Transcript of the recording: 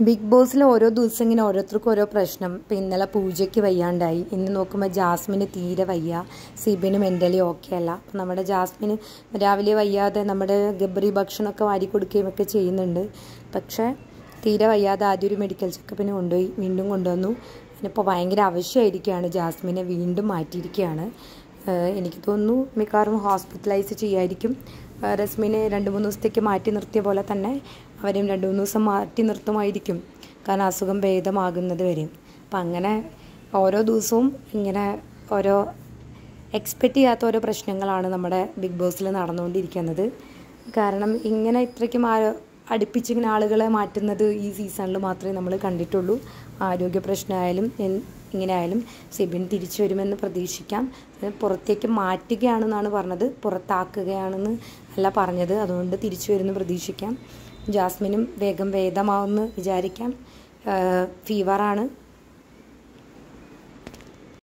Big ബോസിൽ ഓരോ ദിവസം ഇങ്ങനെ ഓരോരുത്തർക്കും ഓരോ പ്രശ്നം. ഇപ്പം ഇന്നലെ പൂജയ്ക്ക് വയ്യാണ്ടായി, ഇന്ന് നോക്കുമ്പോൾ ജാസ്മിന് തീരെ വയ്യ, സിബിന് മെൻ്റലി ഓക്കെ അല്ല. അപ്പം നമ്മുടെ ജാസ്മിന് രാവിലെ വയ്യാതെ നമ്മുടെ ഗബ്രി ഭക്ഷണമൊക്കെ വാരി കൊടുക്കുകയും ഒക്കെ ചെയ്യുന്നുണ്ട്. പക്ഷേ തീരെ വയ്യാതെ ആദ്യം ഒരു മെഡിക്കൽ ചെക്കപ്പിന് കൊണ്ടുപോയി, വീണ്ടും കൊണ്ടുവന്നു. അതിനിപ്പോൾ ഭയങ്കര ആവശ്യമായിരിക്കുകയാണ്, ജാസ്മിനെ വീണ്ടും മാറ്റിയിരിക്കുകയാണ്. എനിക്ക് തോന്നുന്നു മിക്കവാറും ഹോസ്പിറ്റലൈസ് ചെയ്യായിരിക്കും. റസ്മിനെ 2-3 ദിവസത്തേക്ക് മാറ്റി നിർത്തിയ പോലെ തന്നെ അവരും 2-3 ദിവസം മാറ്റി നിർത്തുമായിരിക്കും, കാരണം അസുഖം ഭേദമാകുന്നത് വരെയും. അപ്പം അങ്ങനെ ഓരോ ദിവസവും ഇങ്ങനെ ഓരോ എക്സ്പെക്റ്റ് ചെയ്യാത്ത ഓരോ പ്രശ്നങ്ങളാണ് നമ്മുടെ ബിഗ് ബോസിൽ നടന്നുകൊണ്ടിരിക്കുന്നത്. കാരണം ഇങ്ങനെ ഇത്രയ്ക്കും അടുപ്പിച്ചിങ്ങനെ ആളുകളെ മാറ്റുന്നത് ഈ സീസണിൽ മാത്രമേ നമ്മൾ കണ്ടിട്ടുള്ളൂ. ആരോഗ്യ പ്രശ്നമായാലും ഇങ്ങനെ ആയാലും സിബിൻ തിരിച്ചു വരുമെന്ന് പ്രതീക്ഷിക്കാം. പുറത്തേക്ക് മാറ്റുകയാണെന്നാണ് പറഞ്ഞത്, പുറത്താക്കുകയാണെന്ന് അല്ല പറഞ്ഞത്. അതുകൊണ്ട് തിരിച്ചു വരുമെന്ന് പ്രതീക്ഷിക്കാം. ജാസ്മിനും വേഗം ഭേദമാവുമെന്ന് വിചാരിക്കാം. ഫീവറാണ്.